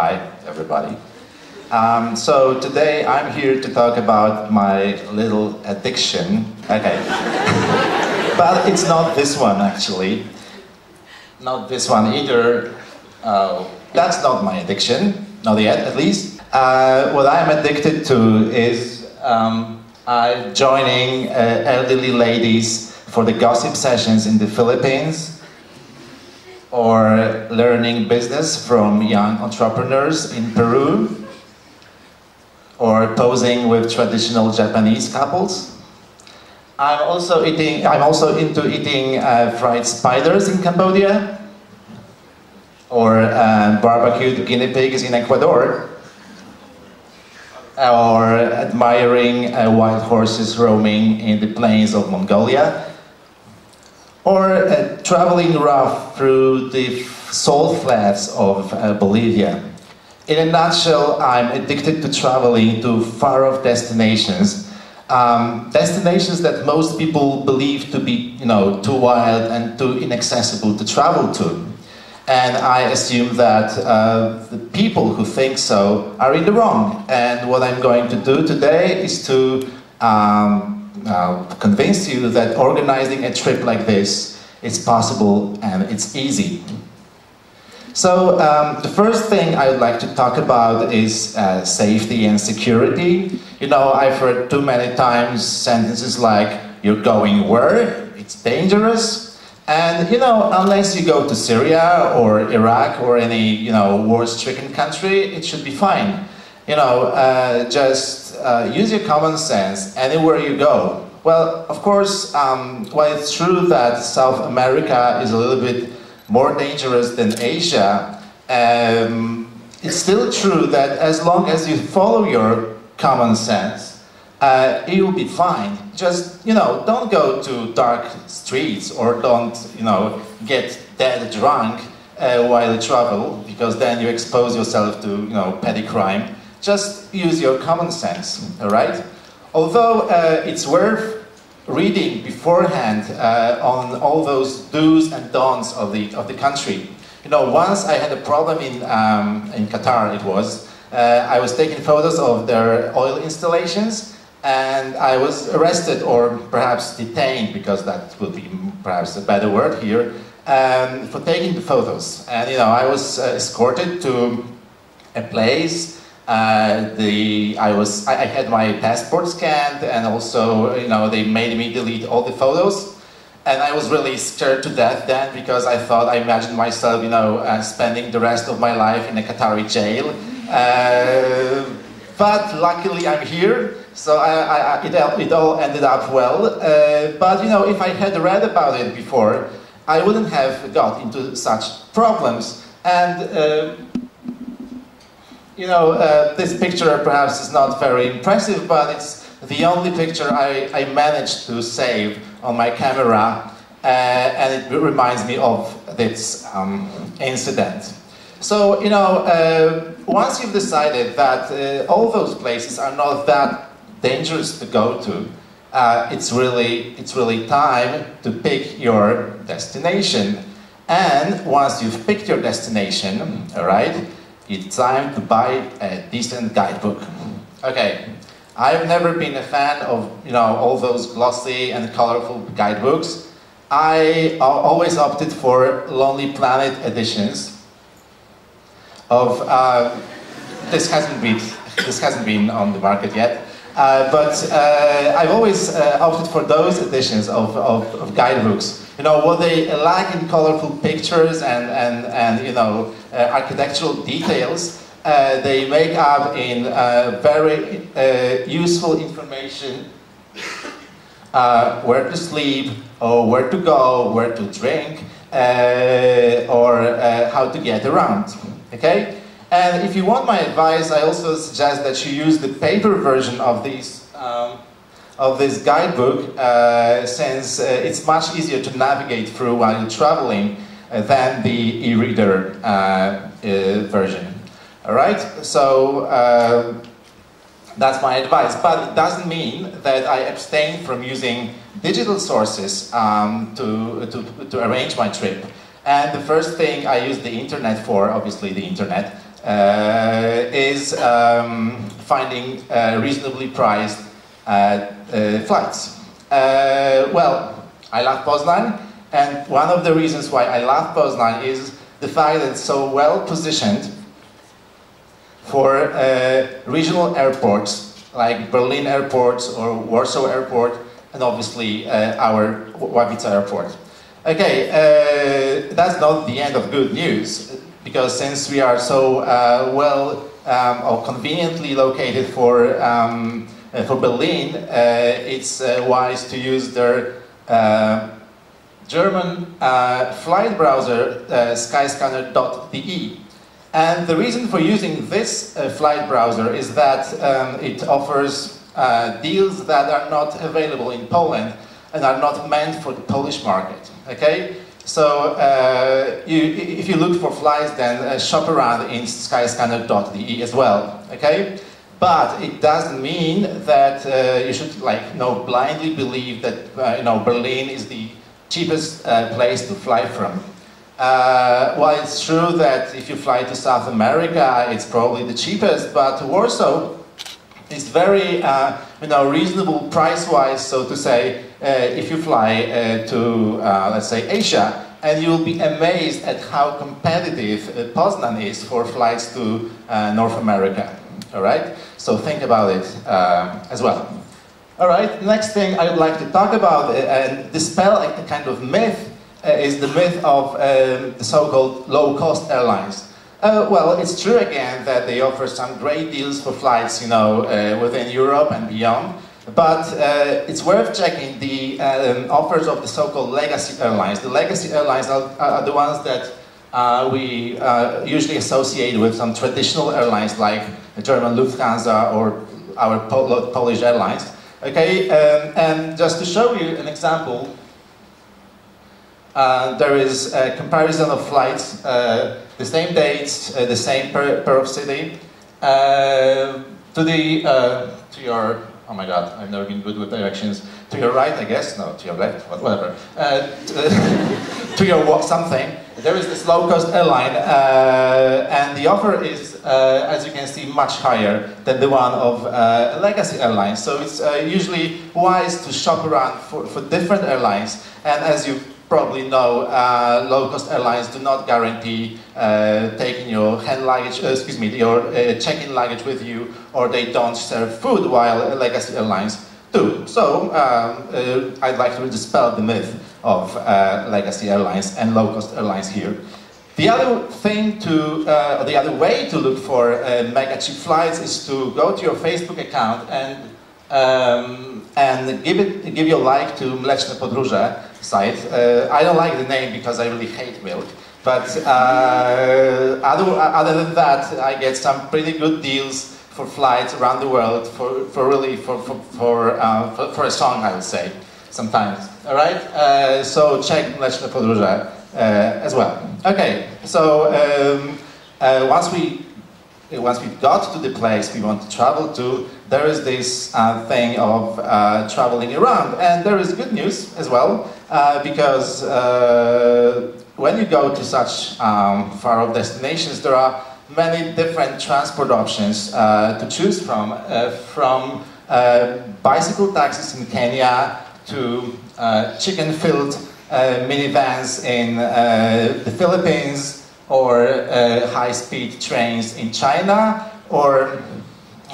Hi, everybody. So today I'm here to talk about my little addiction. Okay. But it's not this one, actually. Not this one either. That's not my addiction. Not yet, at least. What I'm addicted to is joining elderly ladies for the gossip sessions in the Philippines, or learning business from young entrepreneurs in Peru, or posing with traditional Japanese couples. I'm also into eating fried spiders in Cambodia, or barbecued guinea pigs in Ecuador, or admiring wild horses roaming in the plains of Mongolia, or traveling rough through the salt flats of Bolivia. In a nutshell, I'm addicted to traveling to far-off destinations, destinations that most people believe to be, too wild and too inaccessible to travel to. And I assume that the people who think so are in the wrong. And what I'm going to do today is to convince you that organizing a trip like this is possible and it's easy. So the first thing I would like to talk about is safety and security. I've heard too many times sentences like, "You're going where? It's dangerous." And unless you go to Syria or Iraq or any war-stricken country, it should be fine. Just use your common sense anywhere you go. Well, of course, while it's true that South America is a little bit more dangerous than Asia, it's still true that as long as you follow your common sense, you'll be fine. Just, don't go to dark streets, or don't, get dead drunk while you travel, because then you expose yourself to, petty crime. Just use your common sense, all right? Although it's worth reading beforehand on all those do's and don'ts of the country. Once I had a problem in Qatar, it was. I was taking photos of their oil installations, and I was arrested, or perhaps detained, because that would be perhaps a better word here, for taking the photos. And I was escorted to a place. I had my passport scanned, and also, they made me delete all the photos. And I was really scared to death then, because I imagined myself, spending the rest of my life in a Qatari jail. But luckily I'm here, so it all ended up well. But if I had read about it before, I wouldn't have got into such problems. And this picture perhaps is not very impressive, but it's the only picture I managed to save on my camera, and it reminds me of this incident. So, once you've decided that all those places are not that dangerous to go to, it's really time to pick your destination. And once you've picked your destination, all right, it's time to buy a decent guidebook. Okay, I've never been a fan of all those glossy and colorful guidebooks. I always opted for Lonely Planet editions of this hasn't been on the market yet, but I've always opted for those editions of guidebooks. What they lack in colorful pictures and architectural details, they make up in very useful information, where to sleep, or where to go, where to drink, or how to get around. Okay? And if you want my advice, I also suggest that you use the paper version of this guidebook, since it's much easier to navigate through while you're traveling than the e-reader version. All right? So that's my advice. But it doesn't mean that I abstain from using digital sources to arrange my trip. And the first thing I use the internet for, obviously the internet, is finding reasonably priced flights. Well, I love Poznań, and one of the reasons why I love Poznań is the fact that it's so well positioned for regional airports like Berlin airport or Warsaw airport, and obviously our Ławica airport. Okay, that's not the end of good news, because since we are so well or conveniently located for Berlin, it's wise to use their German flight browser, skyscanner.de. And the reason for using this flight browser is that it offers deals that are not available in Poland and are not meant for the Polish market. Okay, so if you look for flights, then shop around in skyscanner.de as well. Okay, but it doesn't mean that you should blindly believe that Berlin is the cheapest place to fly from. Well, it's true that if you fly to South America, it's probably the cheapest, but Warsaw is very, reasonable price-wise, so to say, if you fly to, let's say, Asia, and you'll be amazed at how competitive Poznań is for flights to North America. All right, so think about it as well. All right, next thing I would like to talk about and dispel a kind of myth is the myth of the so-called low-cost airlines. Well, it's true again that they offer some great deals for flights, within Europe and beyond. But it's worth checking the offers of the so-called legacy airlines. The legacy airlines are the ones that we usually associate with some traditional airlines like the German Lufthansa or our Polish airlines. Okay, and just to show you an example, there is a comparison of flights, the same dates, the same pair of city, to your, oh my god, I've never been good with directions, to your right, I guess, no, to your left, whatever, to your something. There is this low-cost airline, and the offer is, as you can see, much higher than the one of legacy airlines. So it's usually wise to shop around for different airlines, and as you probably know, low-cost airlines do not guarantee taking your hand luggage, your check-in luggage with you, or they don't serve food, while legacy airlines do. So I'd like to dispel the myth of legacy airlines and low-cost airlines here. The other thing the other way to look for mega cheap flights is to go to your Facebook account and give your like to Mleczne Podróże site. I don't like the name because I really hate milk, but other than that, I get some pretty good deals for flights around the world for a song, I would say, sometimes. All right, so check Mleczne Podróże as well. Okay, so once we got to the place we want to travel to, there is this thing of traveling around, and there is good news as well, because when you go to such far-off destinations, there are many different transport options to choose from bicycle taxis in Kenya to chicken-filled minivans in the Philippines, or high-speed trains in China, or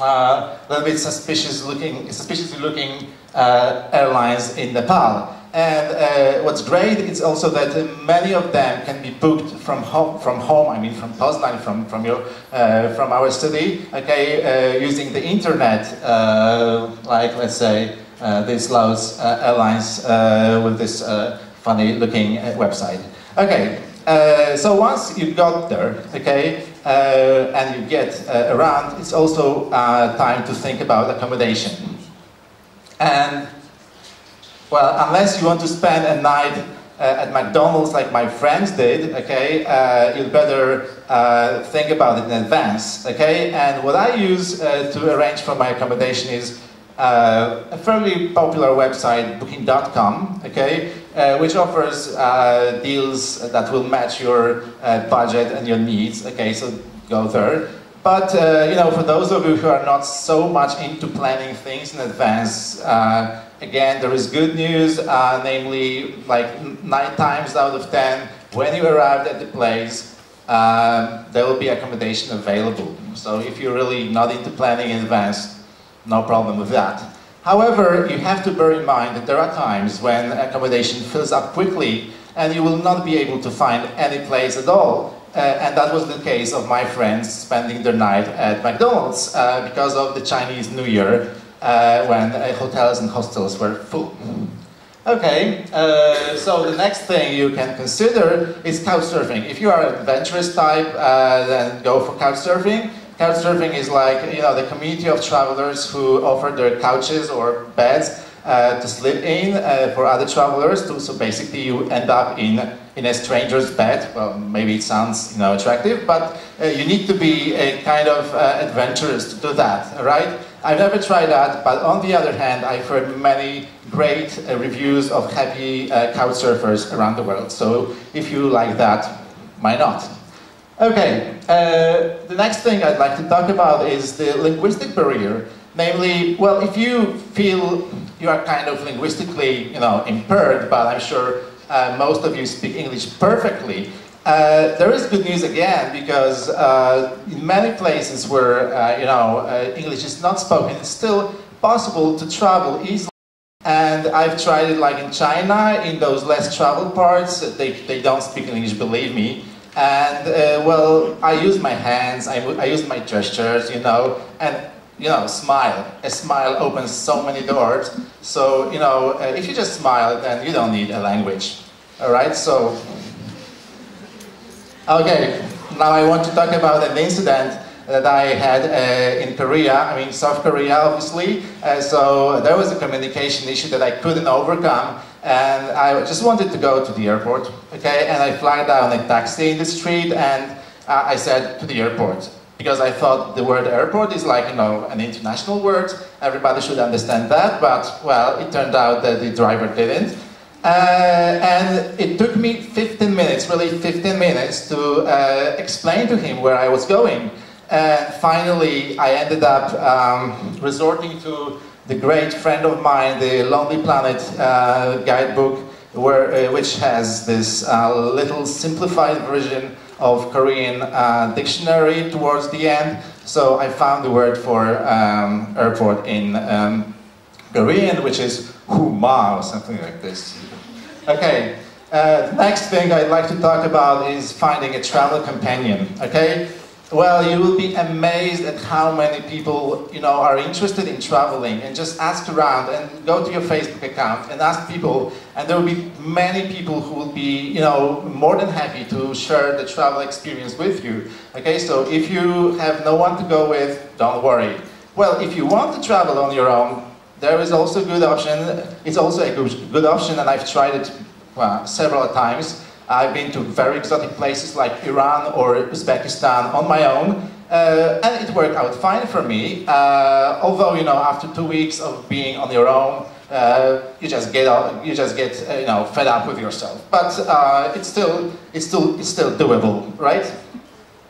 a little bit suspiciously looking airlines in Nepal. And what's great is also that many of them can be booked from home. I mean, from Poznań, from our city. Okay, using the internet, like let's say these Laos airlines with this funny-looking website. Okay. So once you got there, okay, and you get around, it's also time to think about accommodation. And, well, unless you want to spend a night at McDonald's like my friends did, okay, you'd better think about it in advance, okay? And what I use to arrange for my accommodation is a fairly popular website, booking.com, okay, which offers deals that will match your budget and your needs. Okay, so go there. But you know, for those of you who are not so much into planning things in advance, again, there is good news, namely, like 9 times out of 10, when you arrive at the place, there will be accommodation available. So if you're really not into planning in advance, no problem with that. However, you have to bear in mind that there are times when accommodation fills up quickly and you will not be able to find any place at all. And that was the case of my friends spending their night at McDonald's because of the Chinese New Year when hotels and hostels were full. Okay, so the next thing you can consider is Couchsurfing. If you are an adventurous type, then go for Couchsurfing. Couchsurfing is like, you know, the community of travelers who offer their couches or beds to sleep in for other travelers. So basically you end up in a stranger's bed. Well, maybe it sounds, you know, attractive, but you need to be a kind of adventurous to do that, right? I've never tried that, but on the other hand, I've heard many great reviews of happy couch surfers around the world. So if you like that, why not? Okay, the next thing I'd like to talk about is the linguistic barrier. Namely, well, if you feel you are kind of linguistically, you know, impaired, but I'm sure most of you speak English perfectly, there is good news again, because in many places where you know, English is not spoken, it's still possible to travel easily. And I've tried it like in China, in those less traveled parts. They don't speak English, believe me. And well, I use my hands, I use my gestures, you know, and you know, smile. A smile opens so many doors. So, you know, if you just smile, then you don't need a language. All right, so. Okay, now I want to talk about an incident that I had in Korea, I mean South Korea obviously. So there was a communication issue that I couldn't overcome, and I just wanted to go to the airport, okay? And I flagged down a taxi in the street and I said to the airport, because I thought the word airport is like, you know, an international word, everybody should understand that, but well, it turned out that the driver didn't. And it took me 15 minutes, really 15 minutes to explain to him where I was going. And finally, I ended up resorting to the great friend of mine, the Lonely Planet guidebook, which has this little simplified version of Korean dictionary towards the end. So I found the word for airport in Korean, which is huma, or something like this. Okay, next thing I'd like to talk about is finding a travel companion, okay? Well, you will be amazed at how many people, you know, are interested in traveling, and just ask around and go to your Facebook account and ask people, and there will be many people who will be, you know, more than happy to share the travel experience with you. Okay, so if you have no one to go with, don't worry. Well, if you want to travel on your own, there is also a good option. It's also a good option, and I've tried it several times. I've been to very exotic places like Iran or Uzbekistan on my own, and it worked out fine for me. Although, you know, after 2 weeks of being on your own, you just get you know, fed up with yourself. But it's still doable, right?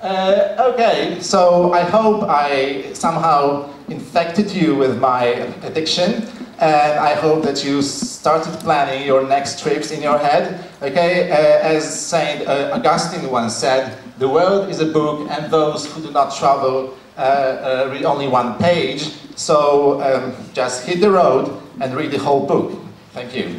Okay, so I hope I somehow infected you with my addiction, and I hope that you started planning your next trips in your head. Okay, as Saint Augustine once said, the world is a book, and those who do not travel read only one page. So just hit the road and read the whole book. Thank you.